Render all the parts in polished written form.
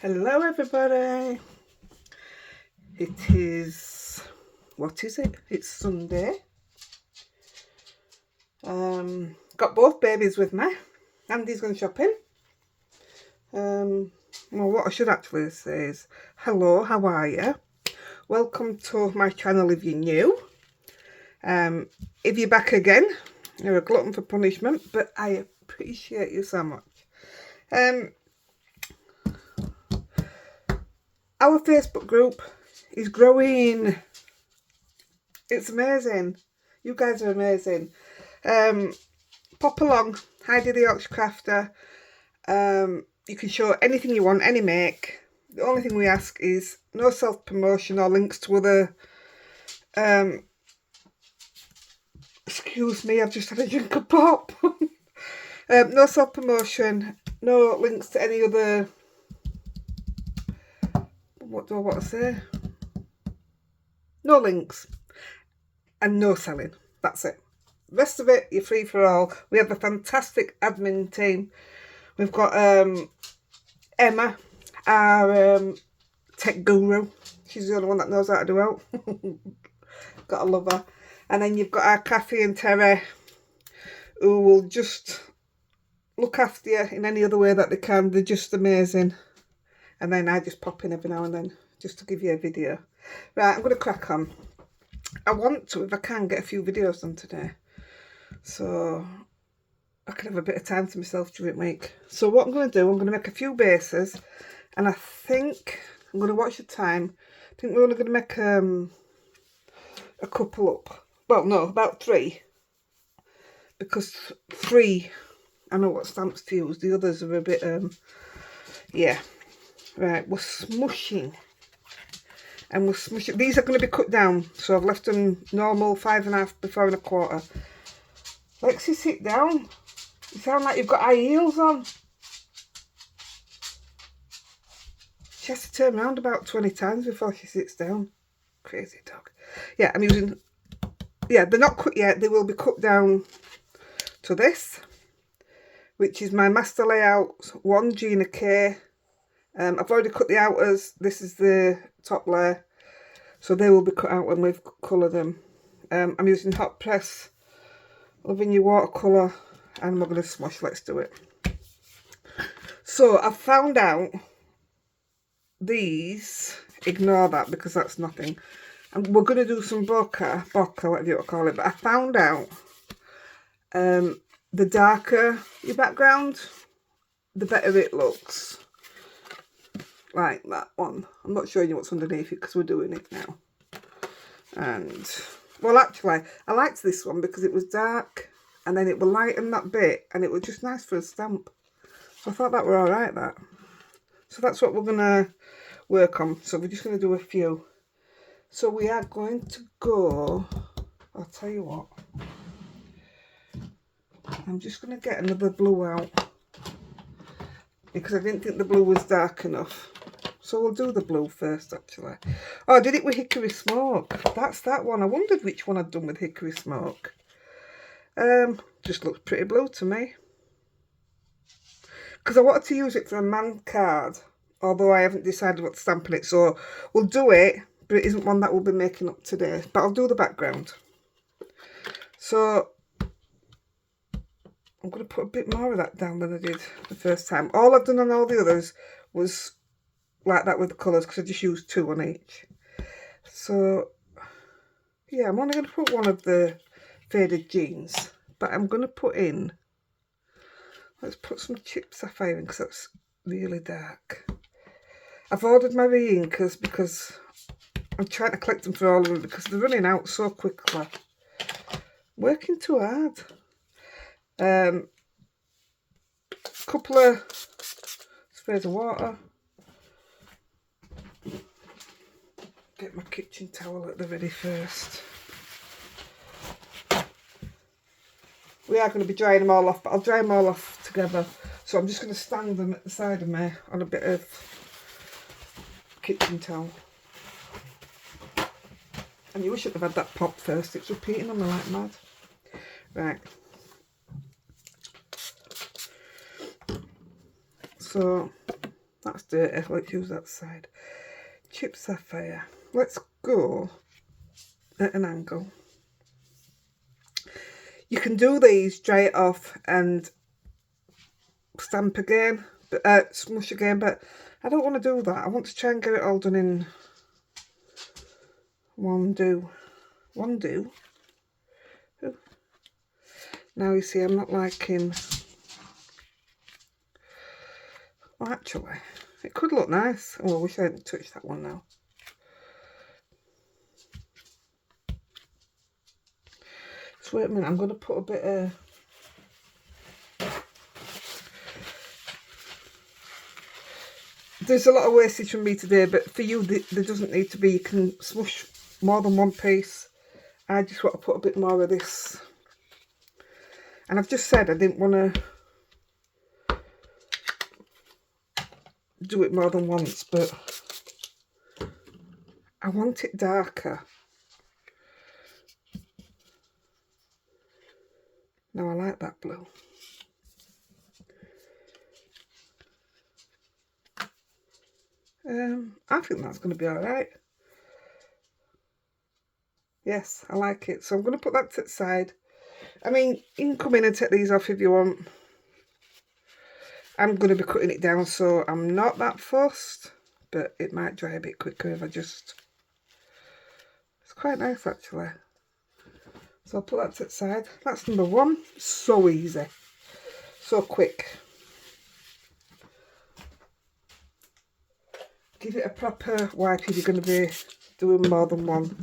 Hello everybody. It is, what is it? It's Sunday. Got both babies with me. Andy's going shopping. Well, what I should actually say is, hello, how are you? Welcome to my channel if you're new. If you're back again, you're a glutton for punishment, but I appreciate you so much. Our Facebook group is growing. It's amazing. You guys are amazing. Pop along, Heidi-The Crafter. You can show anything you want, any make. The only thing we ask is no self-promotion or links to other... excuse me, I've just had a drink of pop. No self-promotion, no links to any other... What do I want to say? No links. And no selling. That's it. The rest of it, you're free for all. We have a fantastic admin team. We've got Emma, our tech guru. She's the only one that knows how to do it. Gotta love her. And then you've got our Kathy and Terry, who will just look after you in any other way that they can. They're just amazing. And then I just pop in every now and then just to give you a video. Right, I'm going to crack on. I want to, if I can, get a few videos done today, so I can have a bit of time to myself during the week. So what I'm going to do, I'm going to make a few bases, and I think I'm going to watch the time. I think we're only going to make a couple up. Well, no, about 3, because 3, I know what stamps to use. The others are a bit, yeah. Right, we're smushing. And we'll smush it. These are going to be cut down, so I've left them normal 5.5 before 1/4. Lexi, sit down. You sound like you've got high heels on. She has to turn around about 20 times before she sits down. Crazy dog. Yeah, I'm using... Yeah, they're not cut yet. They will be cut down to this, which is my master layout 1 Gina K. I've already cut the outers. This is the top layer, so they will be cut out when we've coloured them. I'm using hot press Lavinia watercolour, and we're going to smush. Let's do it. So I've found out these, ignore that because that's nothing, and we're going to do some bokeh, whatever you want to call it, but I found out the darker your background, the better it looks. Like that one. I'm not showing you what's underneath it because we're doing it now. And, well, actually, I liked this one because it was dark and then it will lighten that bit and it was just nice for a stamp. So I thought that were alright, that. So that's what we're going to work on. So we're just going to do a few. So we are going to go, I'll tell you what. I'm just going to get another blue out because I didn't think the blue was dark enough. So we'll do the blue first, actually. Oh, I did it with hickory smoke. That's that one. I wondered which one I'd done with hickory smoke. Just looks pretty blue to me. Because I wanted to use it for a man card, although I haven't decided what to stamp on it. So we'll do it, but it isn't one that we'll be making up today. But I'll do the background. So I'm going to put a bit more of that down than I did the first time. All I've done on all the others was like that with the colours, because I just used 2 on each. So yeah, I'm only going to put one of the faded jeans, but I'm going to put in, let's put some chip sapphire in because that's really dark. I've ordered my re-inkers because I'm trying to collect them for all of them because they're running out so quickly. Working too hard. Couple of sprays of water. Get my kitchen towel at the ready first. We are going to be drying them all off, but I'll dry them all off together. So I'm just going to stand them at the side of me on a bit of kitchen towel. I knew I should have had that pop first. It's repeating on me like mad. Right. So That's dirty. Let's use that side. Chip sapphire. Let's go at an angle. You can do these, dry it off and stamp again, but smush again, but I don't want to do that. I want to try and get it all done in one do. One do. Ooh. Now you see I'm not liking... Oh, actually, it could look nice. Oh, I wish I hadn't touched that one now. So wait a minute, I'm going to put a bit of... There's a lot of wastage from me today, but for you there doesn't need to be. You can smush more than one piece. I just want to put a bit more of this. And I've just said I didn't want to do it more than once, but I want it darker. Now I like that blue. I think that's going to be alright. Yes, I like it. So I'm going to put that to the side. I mean, you can come in and take these off if you want. I'm going to be cutting it down, so I'm not that fussed, but it might dry a bit quicker if I just... It's quite nice actually. So I'll put that to the side. That's number one. So easy. So quick. Give it a proper wipe if you're going to be doing more than one.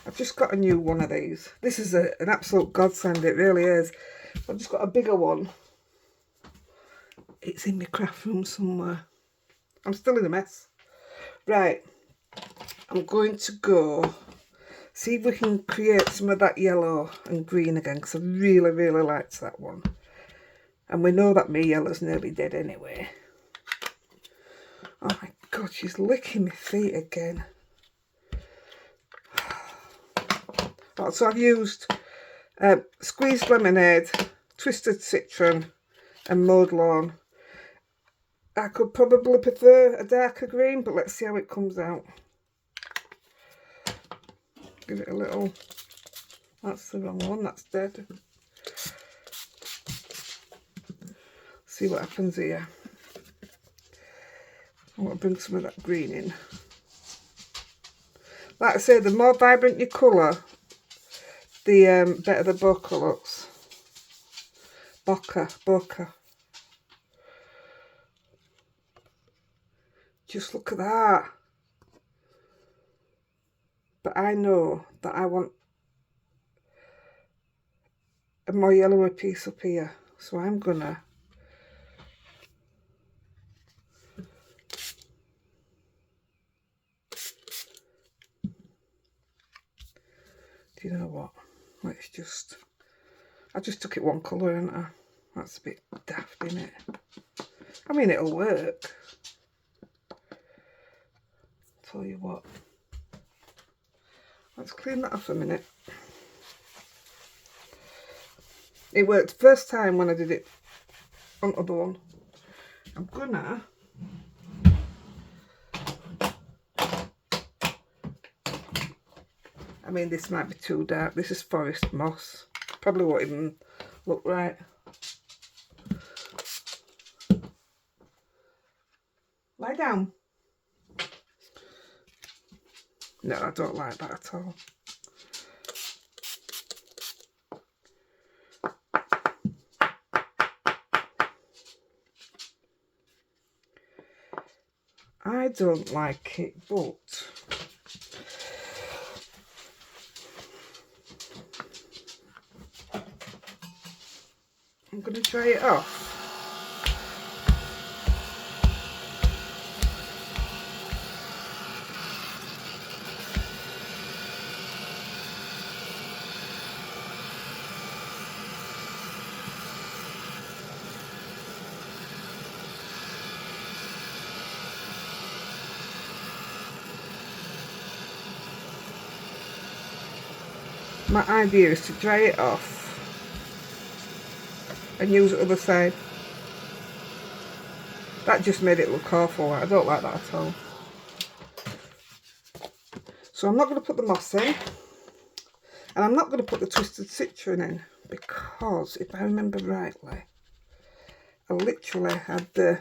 I've just got a new one of these. This is an absolute godsend, it really is. I've just got a bigger one. It's in my craft room somewhere. I'm still in a mess. Right, I'm going to go see if we can create some of that yellow and green again, because I really, really liked that one. And we know that my yellow's nearly dead anyway. Oh my God, she's licking my feet again. Oh, so I've used squeezed lemonade, twisted citron and mowed lawn. I could probably prefer a darker green, but let's see how it comes out. Give it a little... That's the wrong one, that's dead. See what happens here. I want to bring some of that green in. Like I say, the more vibrant your colour, the better the bokeh looks. Bokeh. Just look at that. But I know that I want a more yellowy piece up here, so I'm gonna do you know what? Let's just... I just took it one colour, haven't I? That's a bit daft, isn't it? I mean, it'll work. Tell you what. Let's clean that off a minute. It worked first time when I did it on the other one. I'm gonna... I mean, this might be too dark. This is forest moss. Probably won't even look right. Lie down. No, I don't like that at all. I don't like it, but I'm going to dry it off. My idea is to dry it off and use the other side. That just made it look awful. I don't like that at all. So I'm not going to put the moss in. And I'm not going to put the twisted citron in, because if I remember rightly, I literally had the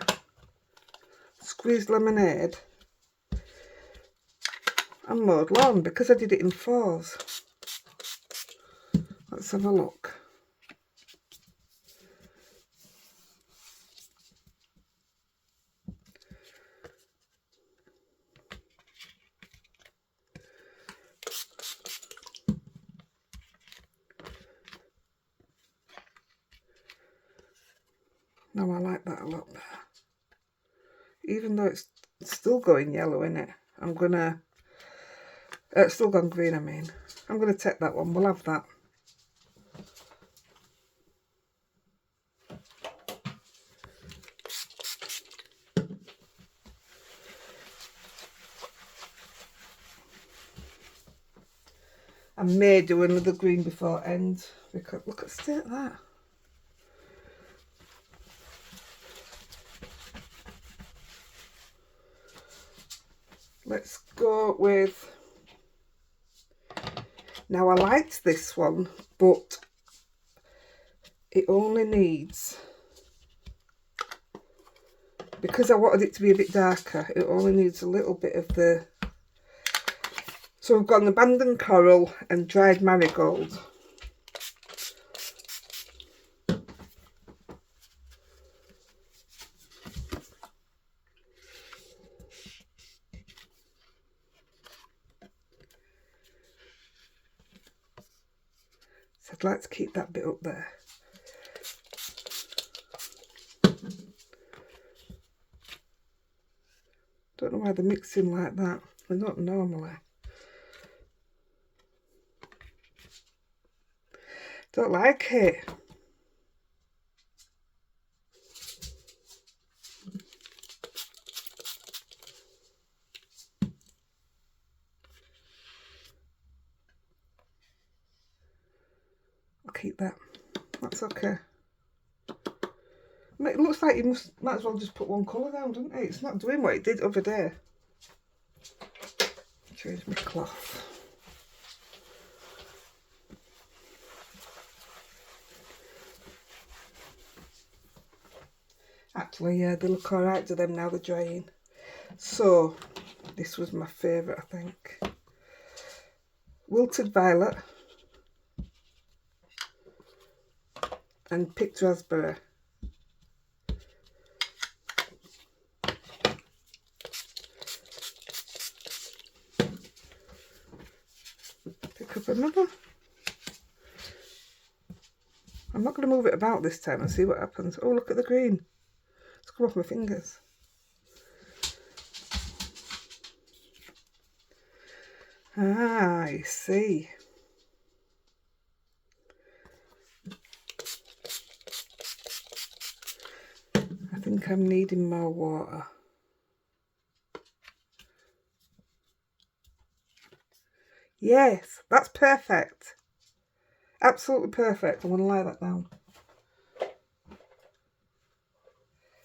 squeezed lemonade and mowed lawn because I did it in 4s. Let's have a look. No, I like that a lot better. Even though it's still going yellow in it, I'm gonna, it's still gone green, I mean. I'm gonna take that one, we'll have that. I may do another green before end, because look at the state of that. Let's go with, now I liked this one, but it only needs, because I wanted it to be a bit darker, it only needs a little bit of the, so we've got an abandoned coral and dried marigold. So I'd like to keep that bit up there. Don't know why they're mixing like that. They're not normally. Don't like it. I'll keep that. That's okay. It looks like you might as well just put one colour down, doesn't it? It's not doing what it did over there. Change my cloth. Actually, yeah, they look alright to them now they're drying. So, this was my favourite, I think. Wilted violet and picked raspberry. Pick up another. I'm not going to move it about this time and see what happens. Oh, look at the green. It's come off my fingers. Ah, I see. I think I'm needing more water. Yes, that's perfect. Absolutely perfect. I'm going to lie that down.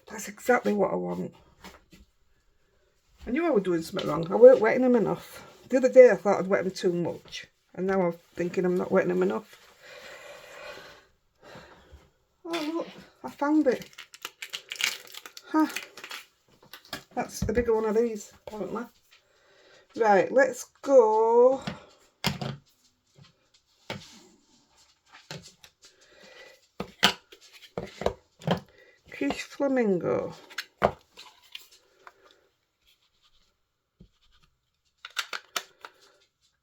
That's exactly what I want. I knew I was doing something wrong. I weren't wetting them enough. The other day I thought I'd wet them too much. And now I'm thinking I'm not wetting them enough. Oh look, I found it. Huh. That's a bigger one of these, apparently. Right, let's go. Quiche flamingo.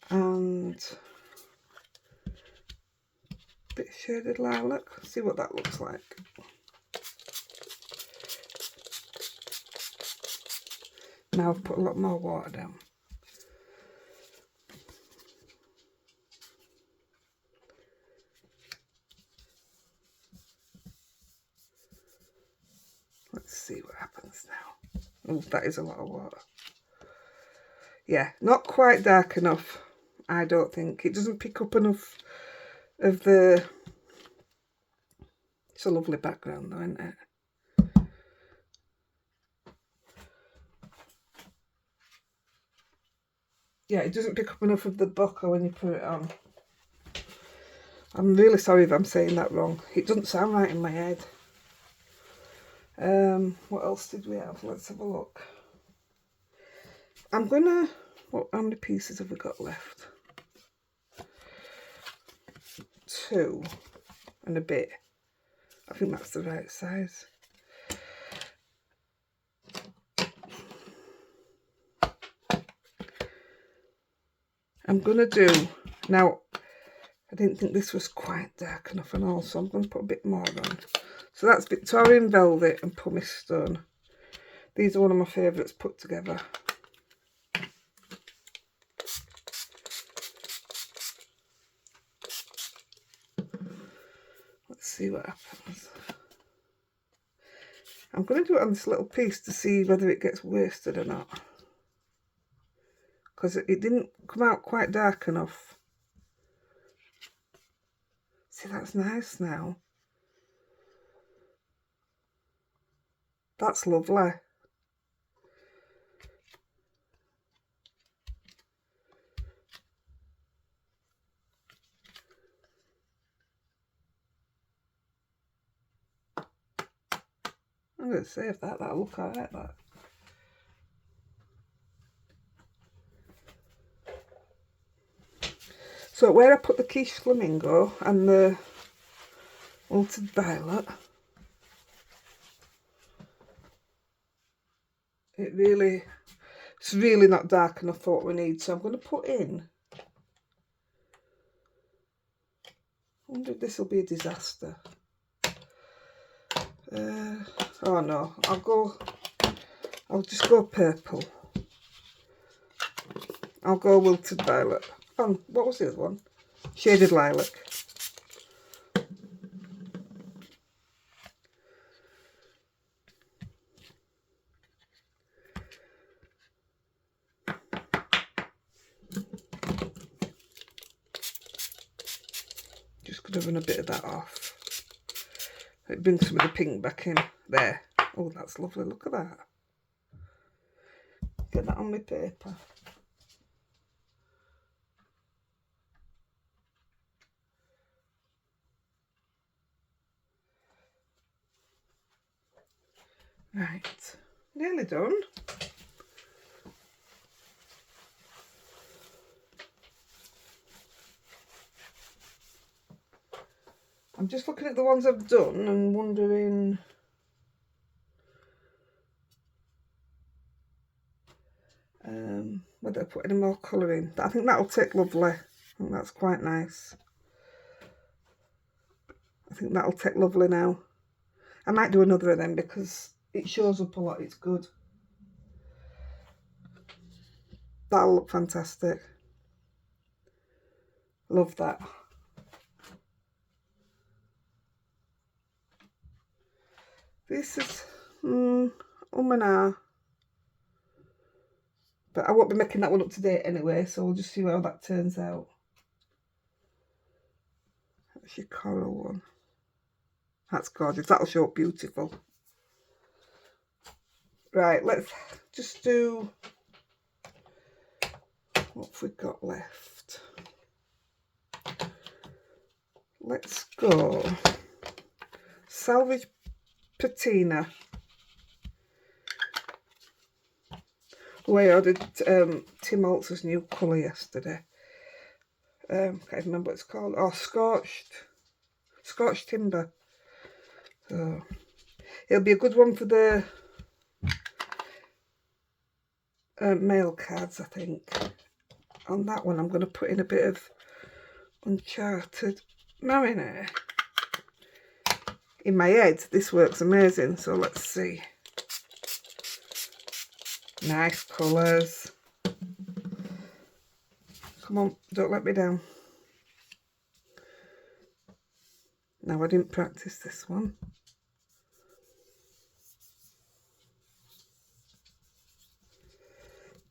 And a bit shaded lilac. See what that looks like. Now I've put a lot more water down. Let's see what happens now. Oh, that is a lot of water. Yeah, not quite dark enough, I don't think. It doesn't pick up enough of the... It's a lovely background though, isn't it? Yeah, it doesn't pick up enough of the bokeh when you put it on. I'm really sorry if I'm saying that wrong. It doesn't sound right in my head. What else did we have? Let's have a look. I'm gonna, how many pieces have we got left? 2 and a bit. I think that's the right size. I'm gonna do, now I didn't think this was quite dark enough and all, so I'm going to put a bit more on. So that's Victorian Velvet and Pumice Stone. These are one of my favourites put together. Let's see what happens. I'm going to do it on this little piece to see whether it gets wasted or not. Because it didn't come out quite dark enough. See, that's nice now. That's lovely. I'm going to save that. That'll look alright, that. So where I put the quiche flamingo and the Ultra Violet, it's really not dark enough for what we need. So I'm going to put in, I wonder if this will be a disaster. Oh no, I'll just go purple. I'll go Wilted Violet. Oh, what was the other one? Shaded Lilac. Just going to run a bit of that off. It brings some of the pink back in. There. Oh, that's lovely. Look at that. Get that on my paper. Right. Nearly done. I'm just looking at the ones I've done and wondering whether I put any more colour in. But I think that'll take lovely. I think that's quite nice. I think that'll take lovely now. I might do another of them because it shows up a lot. It's good. That'll look fantastic. Love that. This is and ah. But I won't be making that one up to date anyway, so we'll just see how that turns out. That's your coral one. That's gorgeous. That'll show up beautiful. Right, let's just do what have we got left. Let's go Salvage Patina. Oh, I ordered Tim Holtz's new colour yesterday. Can't remember what it's called. Oh, Scorched Timber. So it'll be a good one for the mail cards, I think. On that one, I'm going to put in a bit of Uncharted Marinade. In my head, this works amazing, so let's see. Nice colours. Come on, don't let me down. No, I didn't practice this one.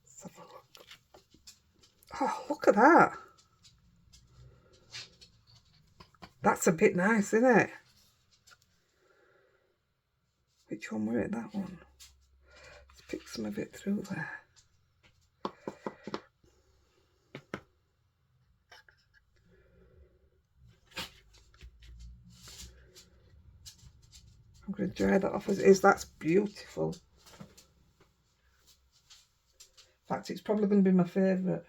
Let's have a look. Oh, look at that. That's a bit nice, isn't it? Which one were it? That one. Let's pick some of it through there. dry that off as it is. That's beautiful. In fact, it's probably going to be my favourite.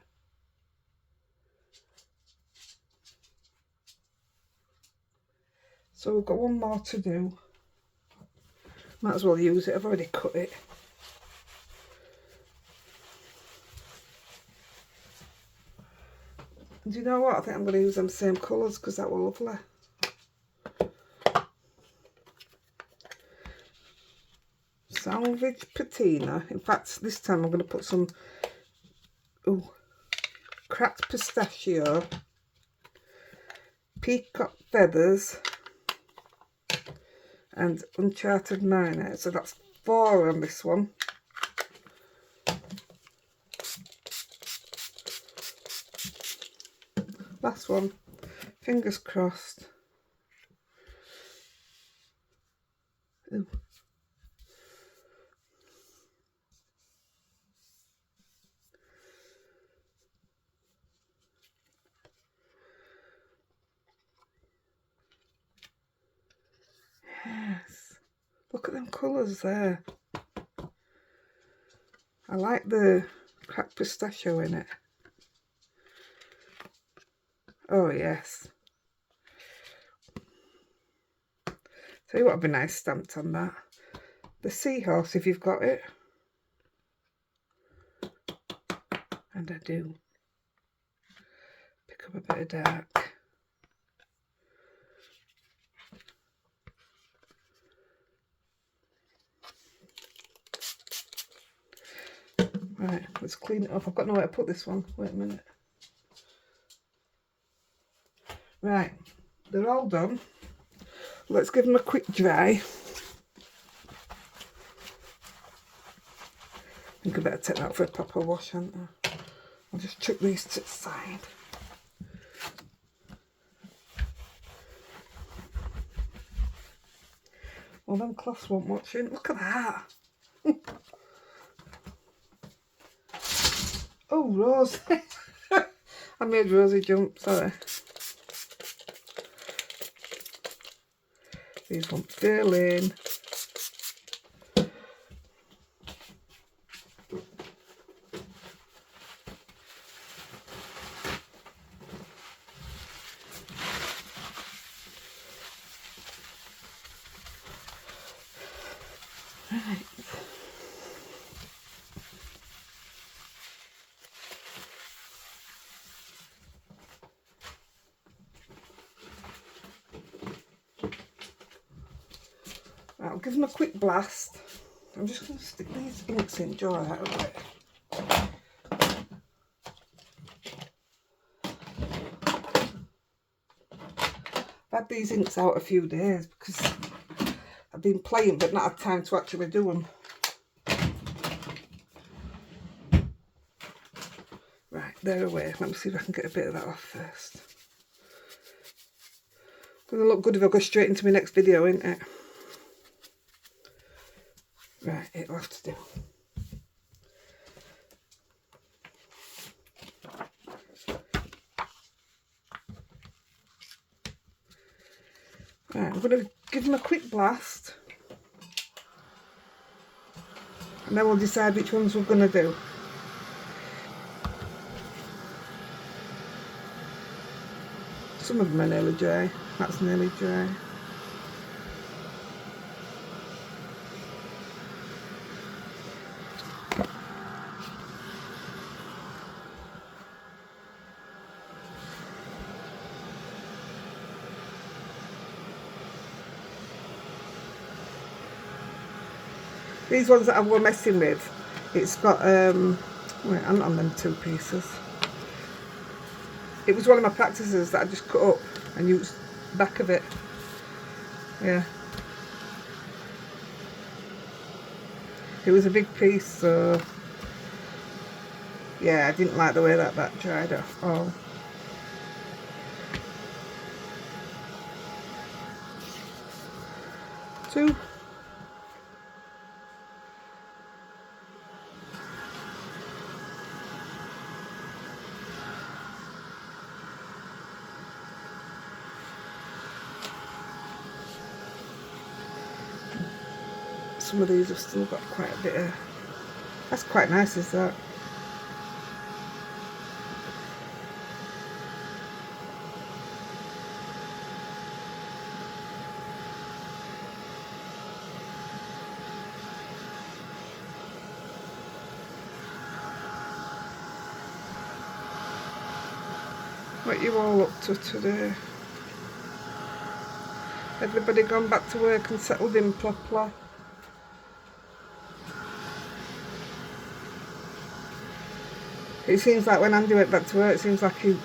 So we've got one more to do. Might as well use it. I've already cut it. And do you know what? I think I'm going to use them same colours because that were lovely. Salvage patina. In fact, this time I'm going to put some cracked pistachio, peacock feathers, and uncharted marinade. So that's 4 on this one. Last one. Fingers crossed. Ooh. Yes. Look at them colours there. I like the cracked pistachio in it. Oh yes. Tell you what would be nice stamped on that. The seahorse, if you've got it. And I do. Pick up a bit of dark. Right, let's clean it up. I've got nowhere to put this one. Wait a minute. Right, they're all done. Let's give them a quick dry. I think I better take that for a proper wash, hadn't I? I'll just chuck these to the side. Well, them cloths won't watch in. Look at that. Oh, Rose. I made Rosie jump, sorry. These won't fill in. Right. Right, I'll give them a quick blast. I'm just going to stick these inks in, dry that a bit. I've had these inks out a few days because I've been playing but not had time to actually do them. Right, they're away. Let me see if I can get a bit of that off first. It's going to look good if I go straight into my next video, isn't it? Right, it'll have to do. Right, I'm going to give them a quick blast. And then we'll decide which ones we're going to do. Some of them are nearly dry. That's nearly dry. These ones that I was messing with, it's got, wait, I'm on them 2 pieces. It was one of my practices that I just cut up and used the back of it. Yeah. It was a big piece, so yeah, I didn't like the way that dried off. Oh. Two. some of these have still got quite a bit of... That's quite nice, is that? What you all up to today? Everybody gone back to work and settled in properly? It seems like when Andy went back to work, it seems like he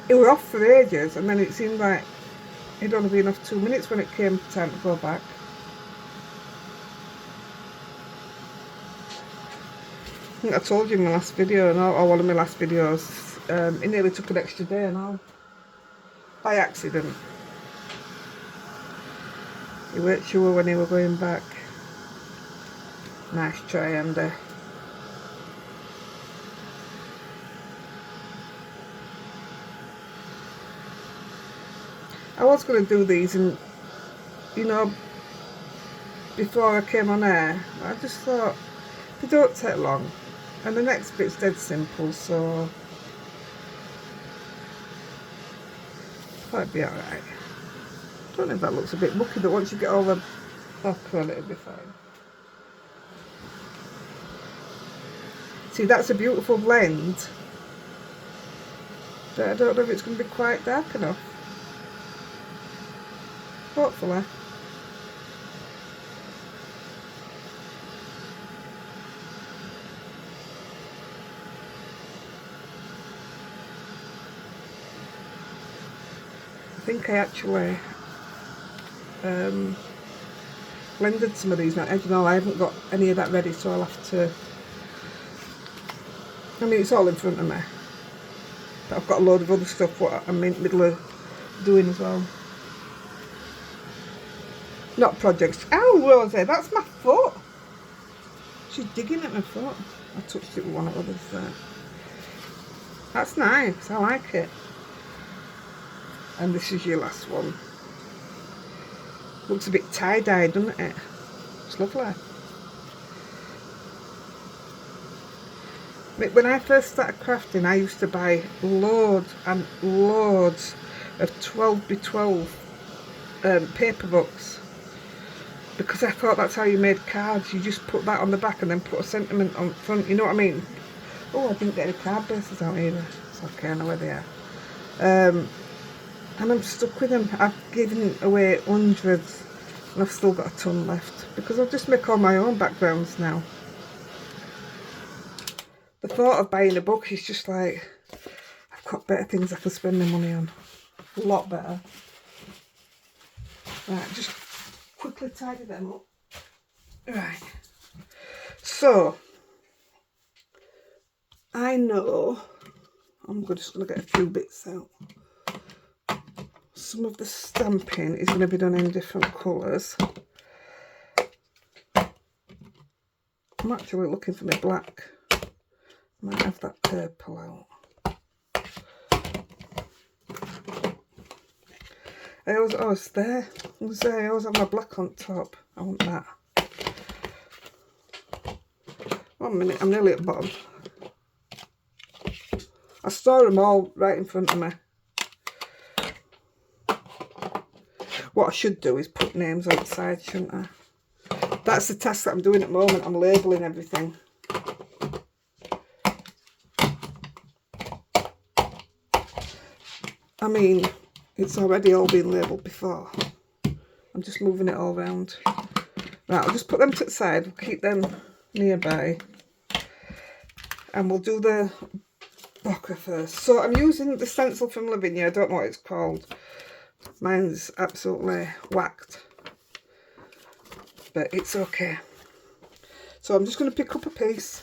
were off for ages, and then it seemed like he'd only been off 2 minutes when it came time to go back. I think I told you in my last video, or one of my last videos, he nearly took an extra day and all, by accident. He weren't sure when he were going back. Nice try, Andy. I was going to do these, and you know, before I came on air, I just thought they don't take long, and the next bit's dead simple, so that'd be alright. Don't know if that looks a bit mucky, but once you get all the bokeh on, it'll be fine. See, that's a beautiful blend, but I don't know if it's going to be quite dark enough. Hopefully. I think I actually blended some of these now. As you know, I haven't got any of that ready, so I'll have to... I mean, it's all in front of me, but I've got a load of other stuff what I'm in the middle of doing as well. Not projects. Ow, Rosie, that's my foot. She's digging at my foot. I touched it with one of others there. That's nice, I like it. And this is your last one. Looks a bit tie-dyed, doesn't it? It's lovely. When I first started crafting, I used to buy loads and loads of 12x12 paper books, because I thought that's how you made cards. You just put that on the back and then put a sentiment on front, you know what I mean? Oh, I didn't get any card bases out either. It's okay, I know where they are. And I'm stuck with them. I've given away hundreds and I've still got a ton left, because I just make all my own backgrounds now. The thought of buying a book is just like, I've got better things I can spend my money on. A lot better. Right, just quickly tidy them up. Right. So, I know I'm just going to get a few bits out. Some of the stamping is going to be done in different colours. I'm actually looking for my black. Might have that purple out. I always there. I always have my black on top. I want that. 1 minute, I'm nearly at the bottom. I store them all right in front of me. What I should do is put names on the side, shouldn't I? That's the task that I'm doing at the moment. I'm labelling everything. I mean, it's already all been labelled before. I'm just moving it all around. Right, I'll just put them to the side. We'll keep them nearby. And we'll do the Bokeh first. So I'm using the stencil from Lavinia. I don't know what it's called. Mine's absolutely whacked. But it's okay. So I'm just going to pick up a piece.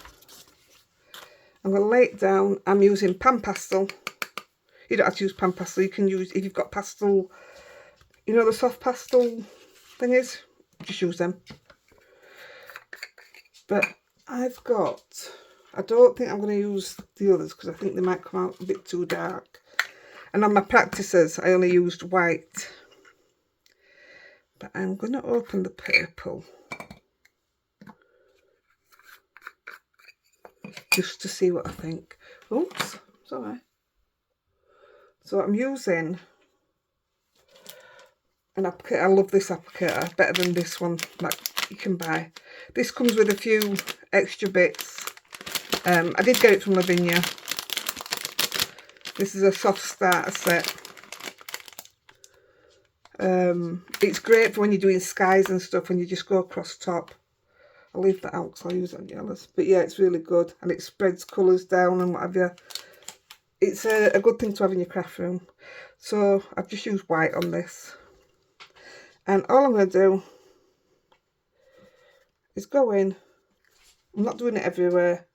I'm going to lay it down. I'm using pan pastel. You don't have to use pan pastel. You can use, if you've got pastel, you know the soft pastel thingies, just use them. But I've got, I don't think I'm going to use the others because I think they might come out a bit too dark. And on my practices, I only used white. But I'm going to open the purple just to see what I think. Oops, sorry. So I'm using an applicator. I love this applicator, better than this one that you can buy. This comes with a few extra bits. I did get it from Lavinia. This is a soft starter set. It's great for when you're doing skies and stuff, when you just go across top. I'll leave that out because I'll use it on yellows. But yeah, it's really good, and it spreads colours down and what have you. It's a good thing to have in your craft room. So I've just used white on this. And all I'm going to do is go in. I'm not doing it everywhere.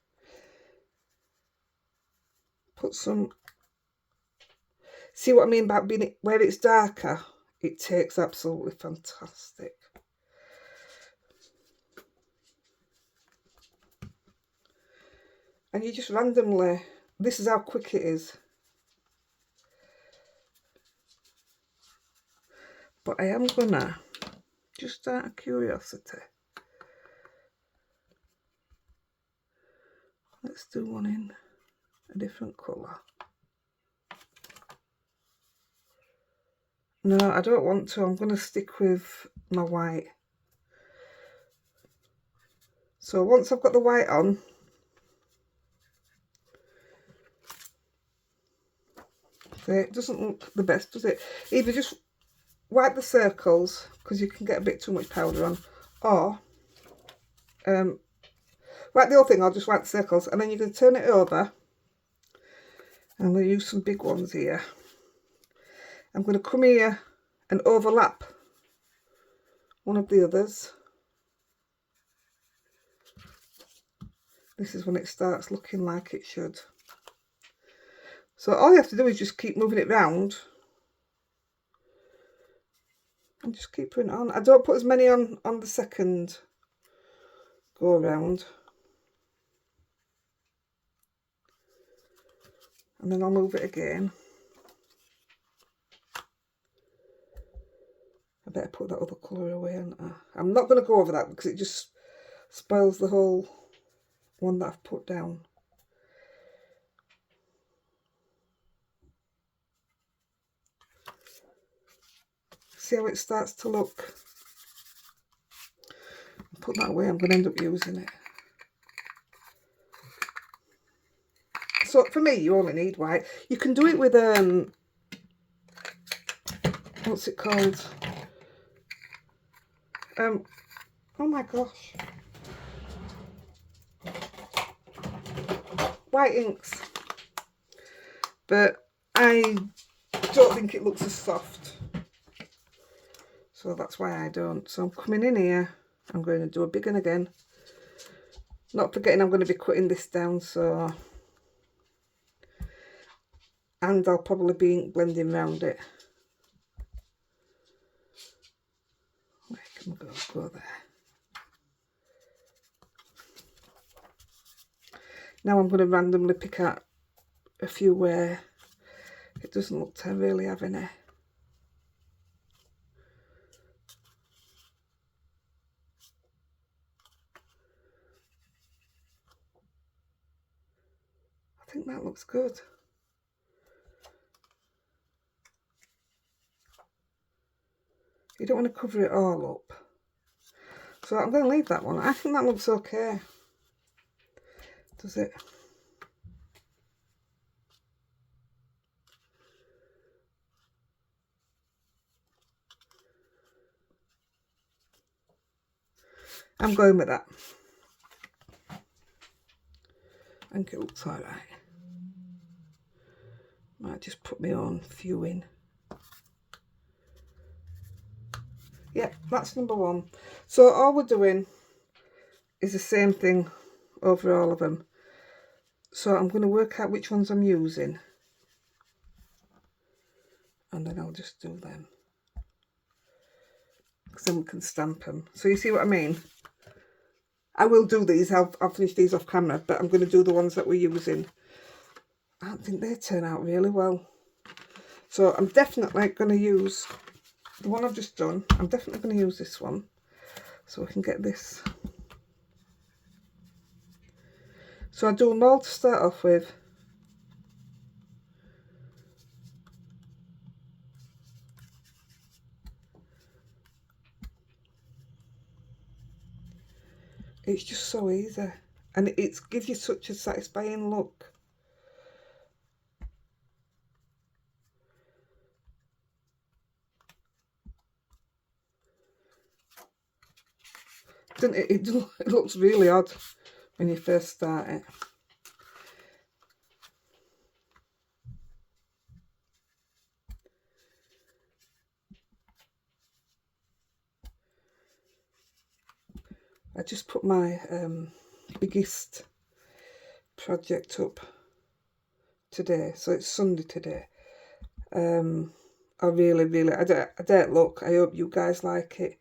Put some... See what I mean about being where it's darker? It takes absolutely fantastic. And you just randomly... This is how quick it is. But I am gonna, just out of curiosity, let's do one in a different colour. No, I don't want to. I'm going to stick with my white. So once I've got the white on, it doesn't look the best, does it? Either just wipe the circles, because you can get a bit too much powder on, or wipe the whole thing, or just wipe the circles, and then you can turn it over. I'm going to use some big ones here. I'm going to come here and overlap one of the others. This is when it starts looking like it should. So all you have to do is just keep moving it round and just keep putting it on. I don't put as many on the second go around. And then I'll move it again. I better put that other colour away. I'm not going to go over that because it just spoils the whole one that I've put down. See how it starts to look? Put that away, I'm going to end up using it. So for me, you only need white. You can do it with, what's it called? Oh my gosh. White inks. But I don't think it looks as soft. So that's why I don't. So I'm coming in here. I'm going to do a big one again. Not forgetting I'm going to be cutting this down, so... And I'll probably be ink blending around it. Where can we go? Go there. Now I'm going to randomly pick out a few where it doesn't look to really have any. I think that looks good. You don't want to cover it all up. So I'm going to leave that one. I think that looks okay. Does it? I'm going with that. I think it looks alright. Might just put my own few in. Yeah, that's number one. So all we're doing is the same thing over all of them. So I'm going to work out which ones I'm using. And then I'll just do them. Because then we can stamp them. So you see what I mean? I will do these. I'll finish these off camera. But I'm going to do the ones that we're using. I think they turn out really well. So I'm definitely going to use the one I've just done, I'm definitely going to use this one so we can get this. So I do them all to start off with. It's just so easy, and it gives you such a satisfying look. Doesn't it? It looks really odd when you first start it. I just put my biggest project up today, so it's Sunday today. I really, I don't look. I hope you guys like it.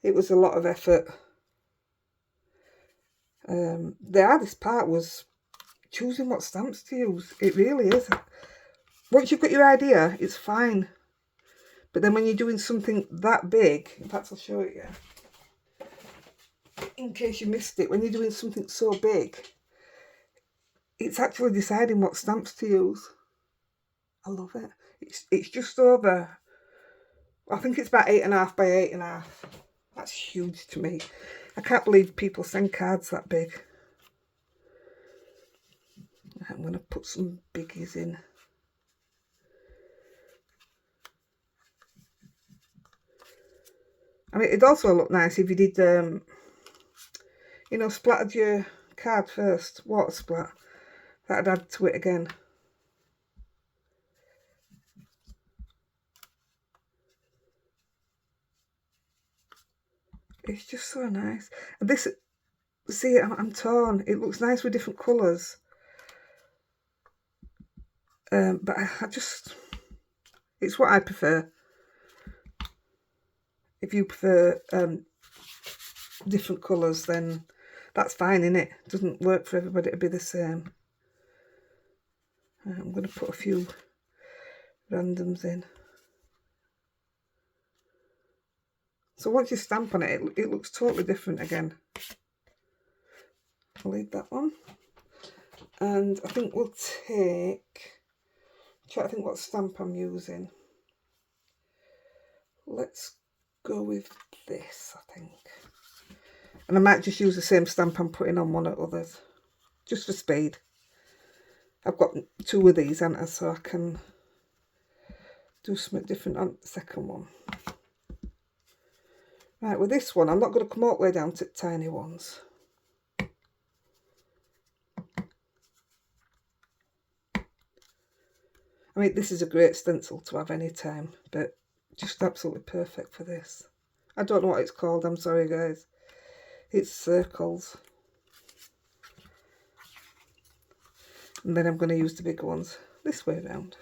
It was a lot of effort. The hardest part was choosing what stamps to use. It really is. Once you've got your idea, it's fine. But then when you're doing something that big, in fact I'll show it you, in case you missed it, when you're doing something so big, it's actually deciding what stamps to use. I love it. It's just over, I think it's about 8.5 by 8.5. That's huge to me. I can't believe people send cards that big. I'm going to put some biggies in. I mean, it'd also look nice if you did, you know, splattered your card first, water splat. That'd add to it again. It's just so nice. And this, see, I'm torn. It looks nice with different colours. But I just, it's what I prefer. If you prefer different colours, then that's fine, innit? It doesn't work for everybody to be the same. I'm going to put a few randoms in. So once you stamp on it, it looks totally different again. I'll leave that one. And I think we'll take, try to think what stamp I'm using. Let's go with this, I think. And I might just use the same stamp I'm putting on one of others, just for speed. I've got 2 of these, haven't I, so I can do something different on the second one. Right, with this one, I'm not going to come all the way down to tiny ones. I mean, this is a great stencil to have any time, but just absolutely perfect for this. I don't know what it's called, I'm sorry guys. It's circles. And then I'm going to use the big ones this way around.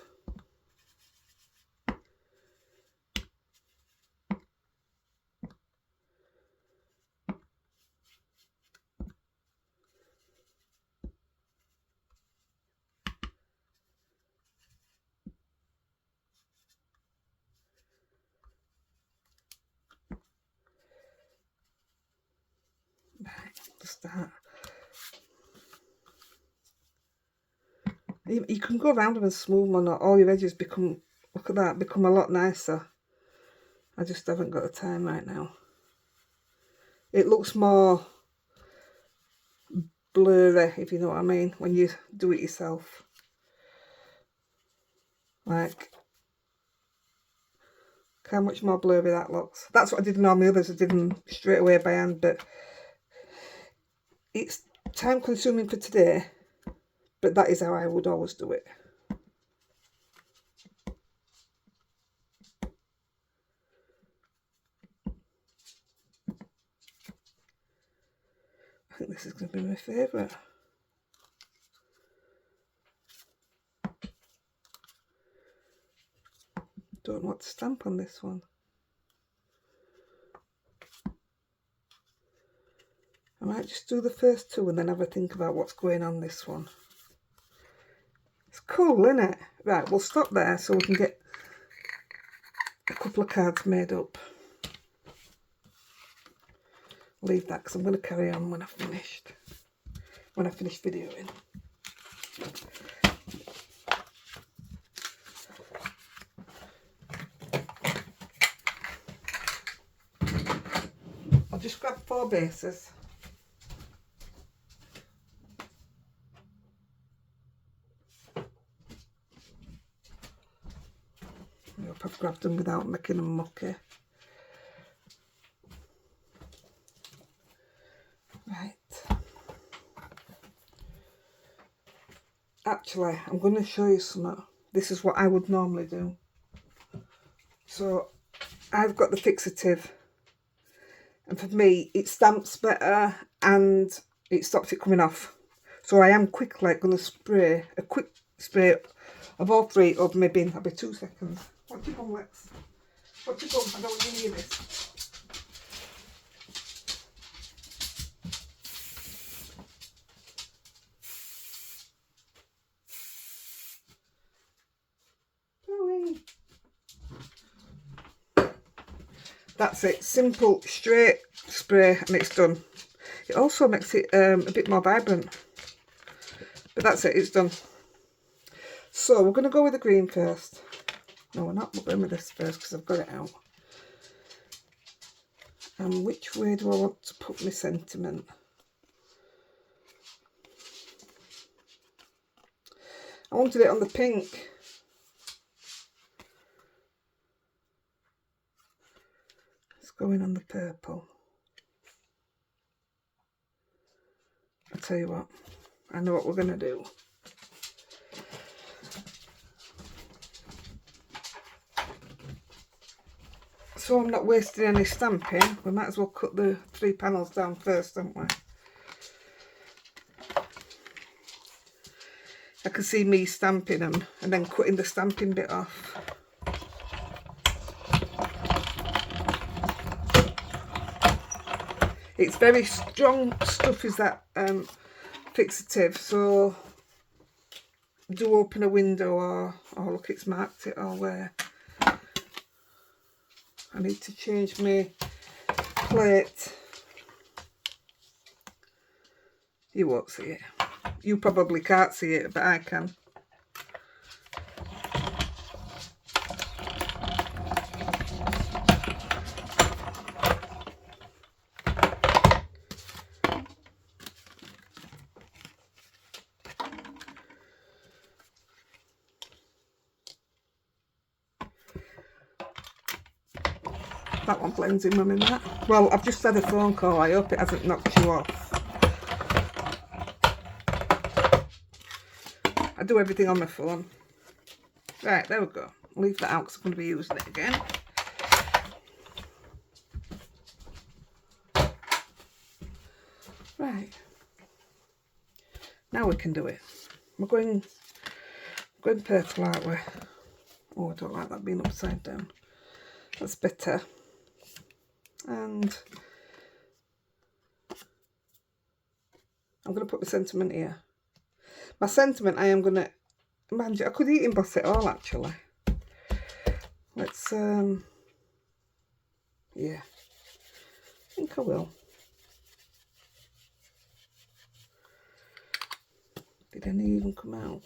Start. You can go around them and smooth them, or all your edges become, look at that, become a lot nicer. I just haven't got the time right now. It looks more blurry, if you know what I mean, when you do it yourself. Like, how much more blurry that looks. That's what I did in all my others. I did them straight away by hand, but it's time consuming for today, but that is how I would always do it. I think this is going to be my favourite. Don't know what to stamp on this one. I might just do the first 2 and then have a think about what's going on this one. It's cool, isn't it? Right, we'll stop there so we can get a couple couple of cards made up. Leave that because I'm going to carry on when I finish videoing. I'll just grab 4 bases. I hope I've grabbed them without making them mucky. Right. Actually, I'm going to show you something. This is what I would normally do. So, I've got the fixative. And for me, it stamps better and it stops it coming off. So I am quickly going to spray a quick spray of all 3 over my bin. I'll be 2 seconds. Watch your bum, Lex. Watch your bum. I don't want to hear this. That's it. Simple, straight spray and it's done. It also makes it a bit more vibrant. But that's it. It's done. So we're going to go with the green first. No, we're not. We're going with this first because I've got it out. And which way do I want to put my sentiment? I wanted it on the pink. It's going on the purple. I'll tell you what. I know what we're going to do. So I'm not wasting any stamping. We might as well cut the 3 panels down first, don't we? I can see me stamping them and then cutting the stamping bit off. It's very strong stuff, is that fixative, so do open a window or oh look, it's marked it or where. I need to change my plate. You won't see it. You probably can't see it, but I can. That one blends in, Mum, in that. Well, I've just had a phone call. I hope it hasn't knocked you off. I do everything on my phone. Right, there we go. I'll leave that out because I'm going to be using it again. Right. Now we can do it. We're going purple, aren't we? Oh, I don't like that being upside down. That's better. And I'm going to put my sentiment here. My sentiment, I am going to, mind you, I could emboss it all actually. Let's, yeah, I think I will. Did any even come out?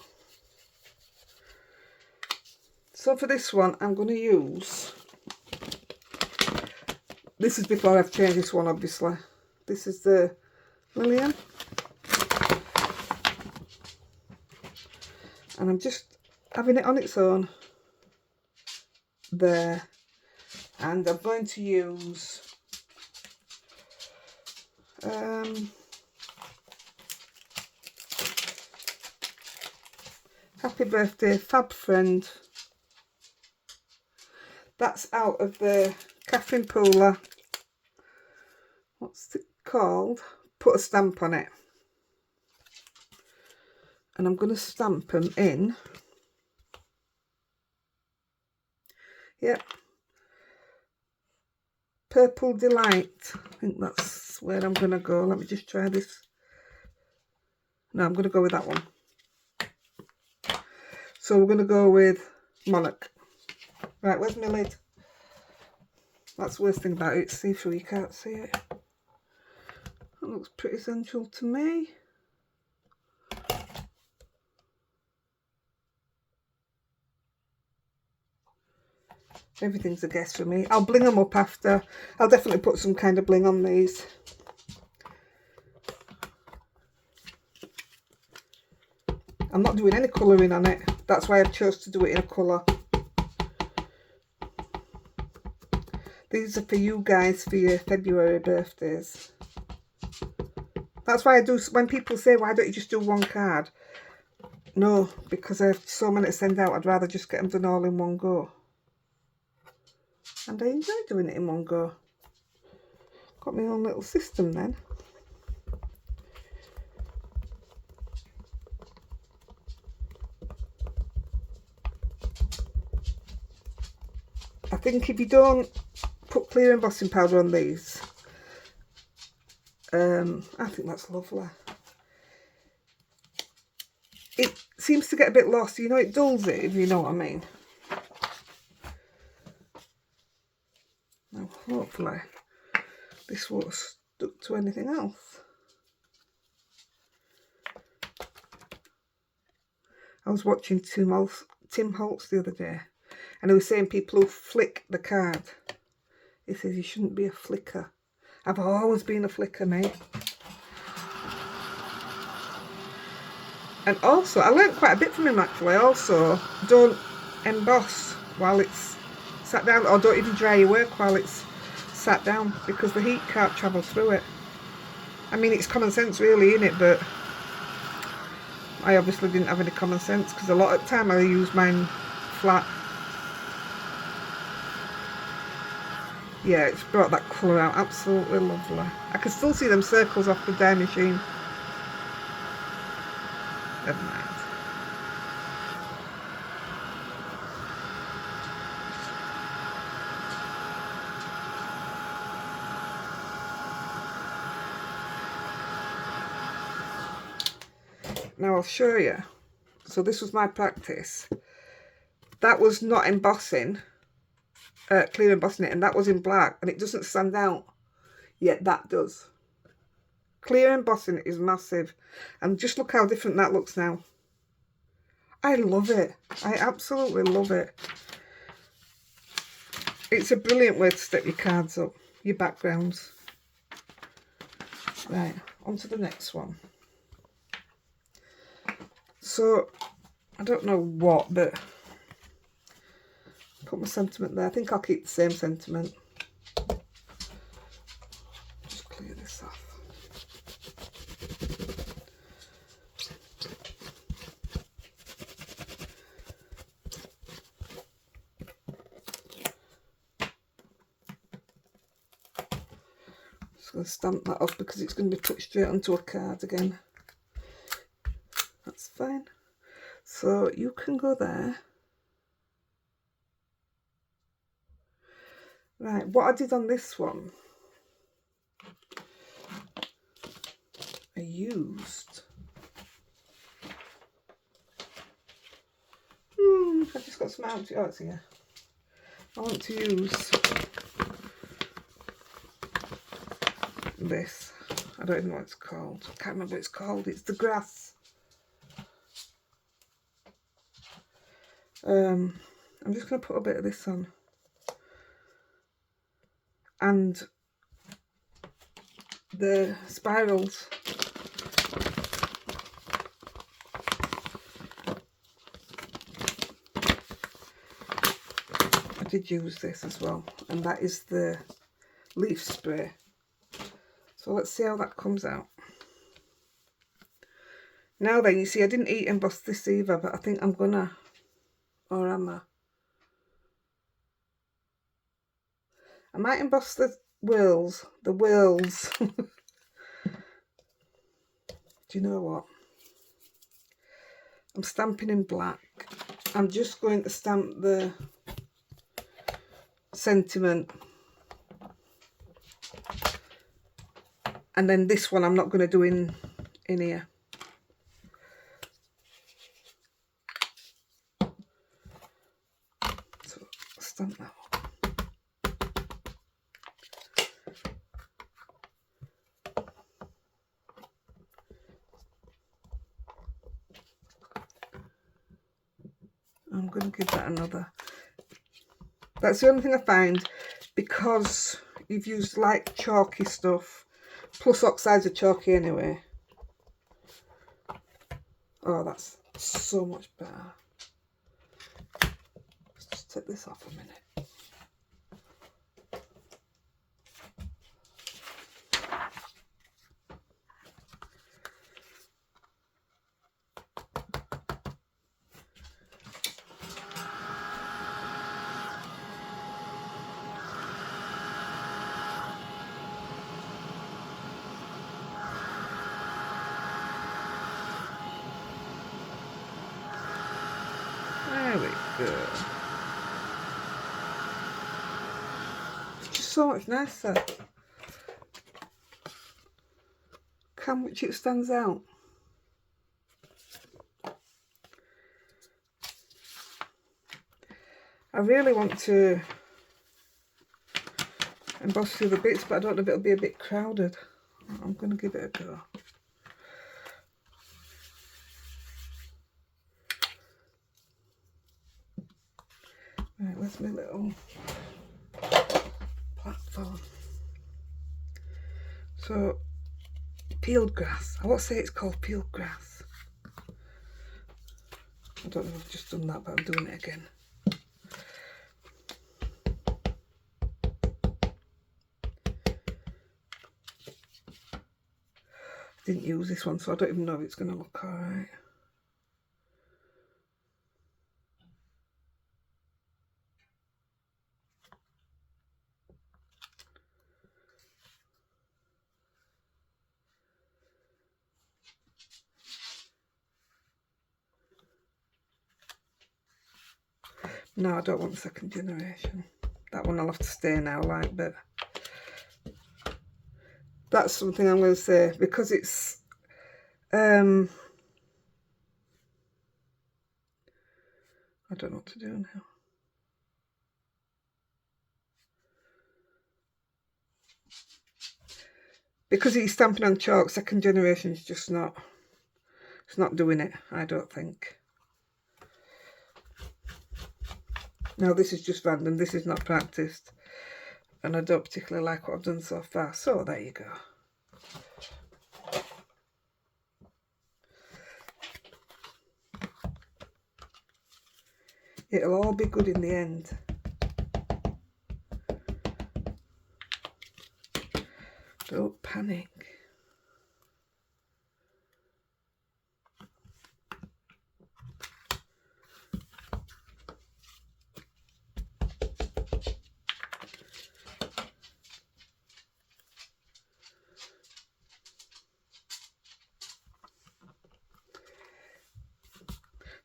So for this one, I'm going to use, this is before I've changed this one, obviously. This is the Lillian. And I'm just having it on its own there. And I'm going to use Happy Birthday Fab Friend. That's out of the Catherine Pooler. What's it called? Put a stamp on it. And I'm going to stamp them in. Yep. Purple Delight. I think that's where I'm going to go. Let me just try this. No, I'm going to go with that one. So we're going to go with Monarch. Right, where's my lid? That's the worst thing about it, it's see-through, you can't see it. That looks pretty sensual to me. Everything's a guess for me. I'll bling them up after. I'll definitely put some kind of bling on these. I'm not doing any colouring on it. That's why I chose to do it in a colour. These are for you guys for your February birthdays. That's why I do, when people say, why don't you just do one card? No, because I have so many to send out, I'd rather just get them done all in one go. And I enjoy doing it in one go. Got my own little system then. I think if you don't put clear embossing powder on these, I think that's lovely. It seems to get a bit lost, you know, it dulls it, if you know what I mean. Now, hopefully, this won't stuck to anything else. I was watching Tim Holtz the other day, and he was saying people who flick the card, he says you shouldn't be a flicker. I've always been a flicker, mate. And also, I learnt quite a bit from him actually. Also, don't emboss while it's sat down, or don't even dry your work while it's sat down, because the heat can't travel through it. I mean, it's common sense really, isn't it? But I obviously didn't have any common sense, because a lot of the time I use mine flat. Yeah, it's brought that colour out, absolutely lovely. I can still see them circles off the dye machine. Never mind. Now I'll show you. So this was my practice. That was not embossing, clear embossing it, and that was in black, and it doesn't stand out, yet that does. Clear embossing is massive, and just look how different that looks now. I love it. I absolutely love it. It's a brilliant way to step your cards up, your backgrounds. Right, on to the next one. So, I don't know what, but put my sentiment there. I think I'll keep the same sentiment. Just clear this off. Just going to stamp that off because it's going to be put straight onto a card again. That's fine. So you can go there. Right, what I did on this one, I used, I just got some out. Oh, it's here. I want to use this. I don't even know what it's called. I can't remember what it's called. It's the grass. I'm just going to put a bit of this on. And the spirals. I did use this as well, and that is the leaf spray. So let's see how that comes out. Now then, you see, I didn't emboss this either, but I think I'm gonna, or am I? I might emboss the wheels. Do you know what? I'm stamping in black. I'm just going to stamp the sentiment. And then this one I'm not going to do in here. So stamp that one. I'm going to give that another. That's the only thing I find, because you've used like chalky stuff, plus oxides are chalky anyway. Oh, that's so much better. Let's just take this off a minute. There we go. It's just so much nicer. Look how much it stands out. I really want to emboss the other bits, but I don't know if it'll be a bit crowded. I'm going to give it a go. Right, where's my little platform? So, peeled grass. I won't say it's called peeled grass. I don't know if I've just done that, but I'm doing it again. I didn't use this one, so I don't even know if it's going to look alright. No, I don't want second generation. That one I'll have to stay now, like, but that's something I'm going to say, because it's I don't know what to do now. Because he's stamping on chalk, second generation is just not, it's not doing it, I don't think. Now this is just random, this is not practiced, and I don't particularly like what I've done so far, so there you go. It'll all be good in the end. Don't panic.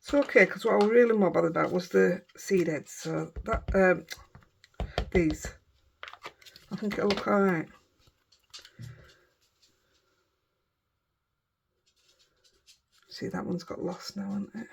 It's okay, because what I was really more bothered about was the seed heads. So that these, I think it'll look alright. See, that one's got lost now, hasn't it?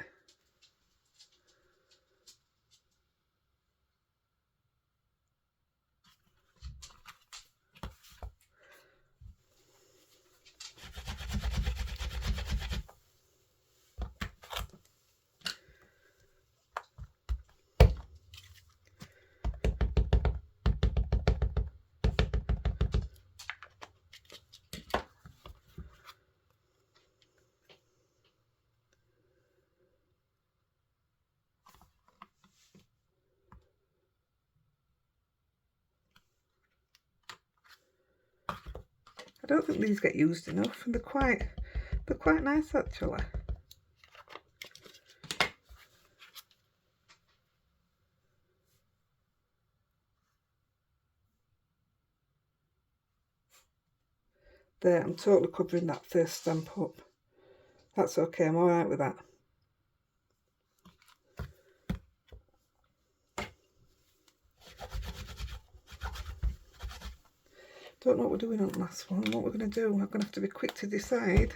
I don't think these get used enough, and they're quite nice actually. There, I'm totally covering that first stamp up. That's okay, I'm alright with that. Don't know what we're doing on the last one, what we're going to do. I'm going to have to be quick to decide.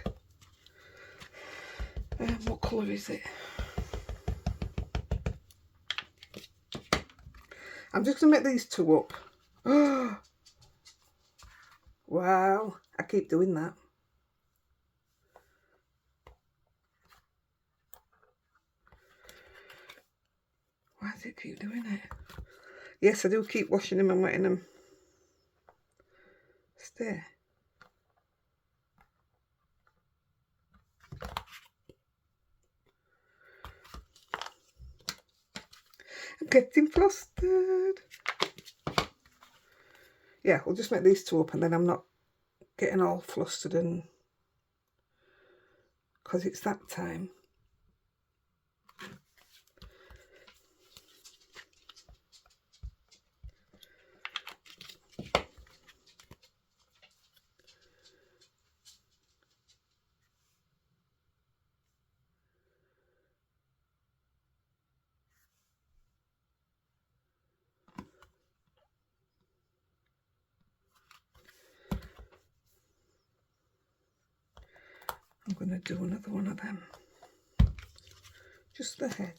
What colour is it? I'm just going to make these two up. Oh, wow, I keep doing that. Why does it keep doing it? Yes, I do keep washing them and wetting them. Stay. I'm getting flustered. Yeah, we'll just make these two up and then I'm not getting all flustered and because it's that time. I'm going to do another one of them. Just the head.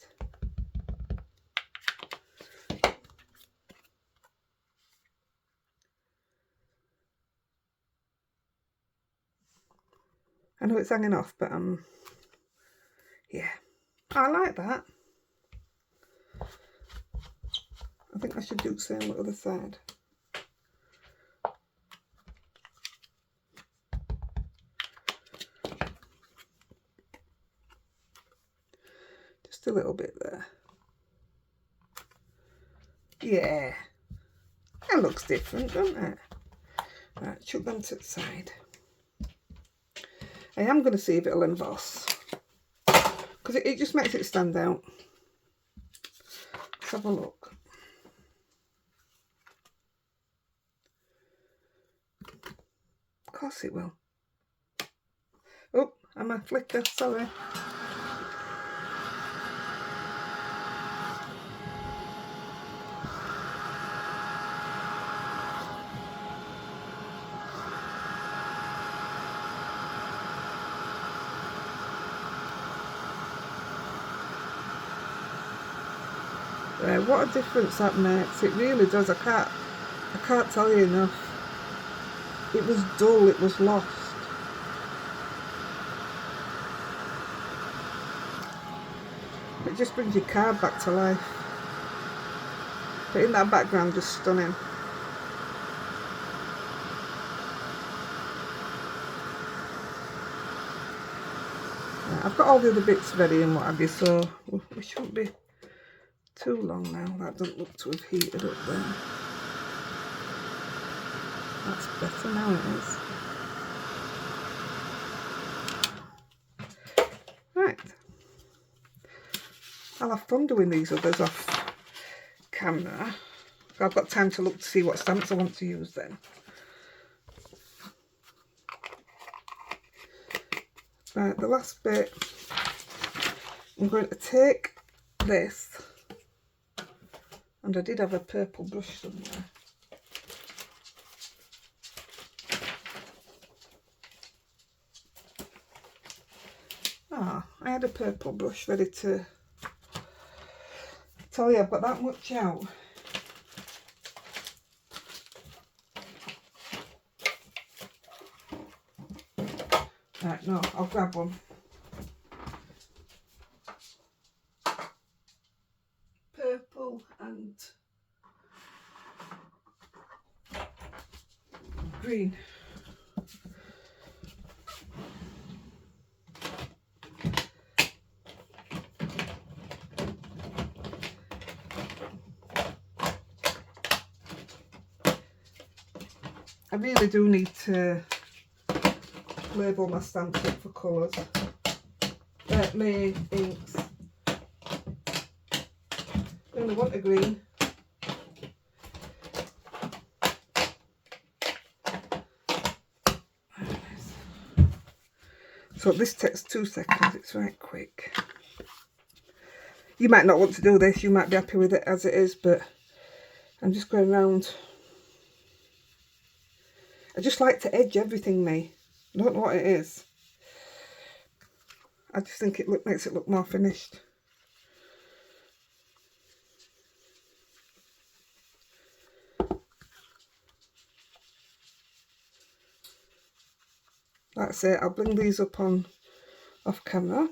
I know it's hanging off, but yeah, I like that. I think I should do the same on the other side. Just a little bit there. Yeah, that looks different, doesn't it? Right, chuck them to the side. I am going to see if it'll emboss because it just makes it stand out. Let's have a look. Of course it will. Oh, I'm a flicker, sorry. What a difference that makes. It really does. I can't tell you enough. It was dull, it was lost. It just brings your card back to life. But in that background, just stunning. Right, I've got all the other bits ready and what have you, so we shouldn't be too long now. That doesn't look to have heated up there. That's better now, it is. Right. I'll have fun doing these others off camera. I've got time to look to see what stamps I want to use then. Right, the last bit, I'm going to take this, and I did have a purple brush somewhere. I had a purple brush ready to tell you I've got that much out. Right, no, I'll grab one. Purple and green. I really do need to label my stamps up for colours. My inks. I only want a green. So this takes 2 seconds, it's right quick. You might not want to do this, you might be happy with it as it is, but I'm just going around. I just like to edge everything, me. I don't know what it is. I just think it makes it look more finished. That's it. I'll bring these up on off camera.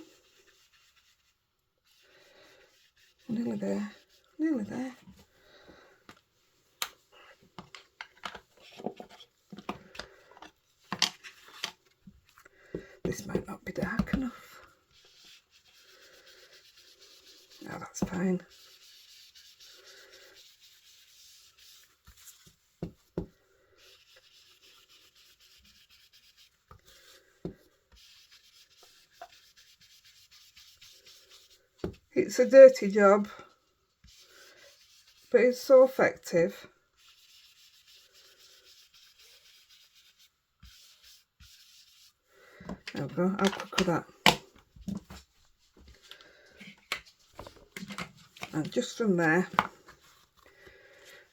Nearly there. Nearly there. This might not be dark enough. No, that's fine. It's a dirty job, but it's so effective. There we go, how quick with that. And just from there,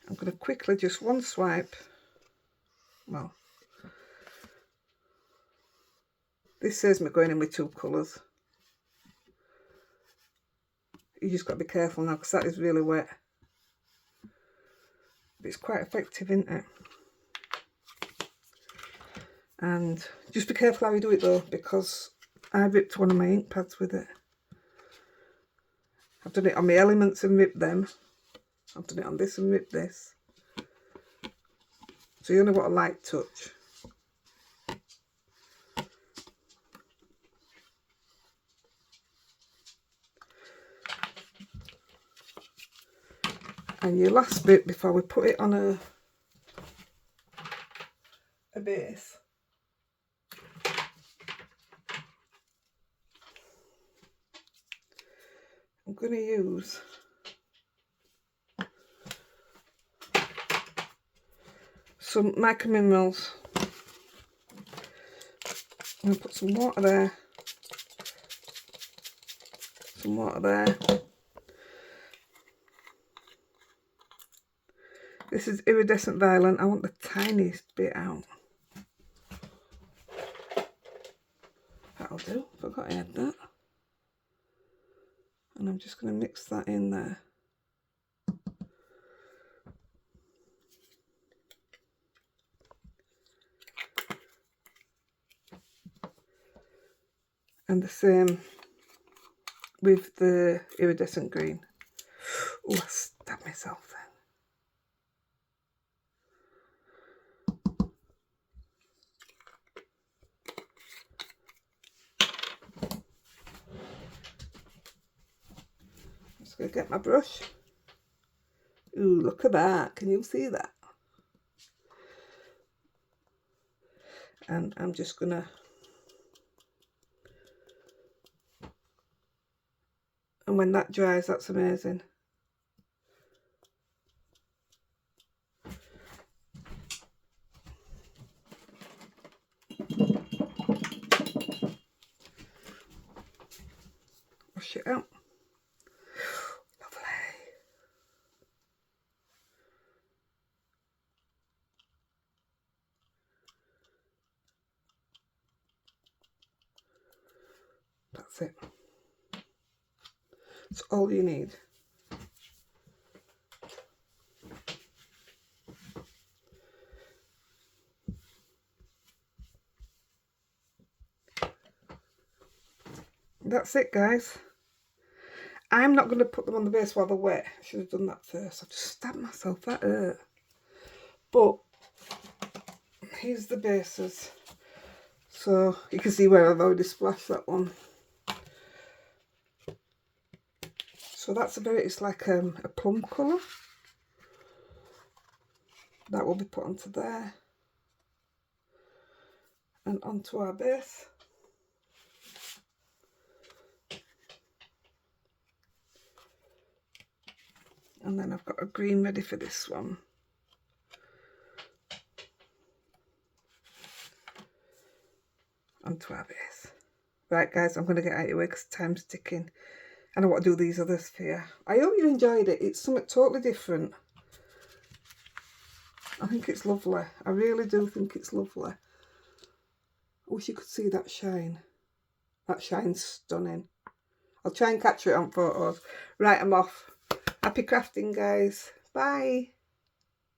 I'm going to quickly, just one swipe. Well, this says me going in with 2 colours. You just got to be careful now because that is really wet. But it's quite effective, isn't it? And just be careful how you do it though, because I ripped one of my ink pads with it. I've done it on my elements and ripped them. I've done it on this and ripped this. So you only want a light touch. And your last bit before we put it on a base. I'm going to use some micro minerals. I'm going to put some water there, some water there. This is iridescent violet. I want the tiniest bit out. That'll do. Forgot I had that. And I'm just going to mix that in there. And the same with the iridescent green. Oh, I stabbed myself then. I'm just going to get my brush. Ooh, look at that. Can you see that? And I'm just going to... And when that dries, that's amazing. Wash it out. Lovely. That's it. That's all you need. That's it, guys. I'm not going to put them on the base while they're wet. I should have done that first. I've just stabbed myself. That hurt. But here's the bases. So you can see where I've already splashed that one. So that's it's like a plum colour. That will be put onto there. And onto our base. And then I've got a green ready for this one. Onto our base. Right guys, I'm going to get out of your way because time's ticking. And I want to do these others for you. I hope you enjoyed it. It's something totally different. I think it's lovely. I really do think it's lovely. I wish you could see that shine. That shine's stunning. I'll try and capture it on photos. Right, I'm off. Happy crafting, guys. Bye.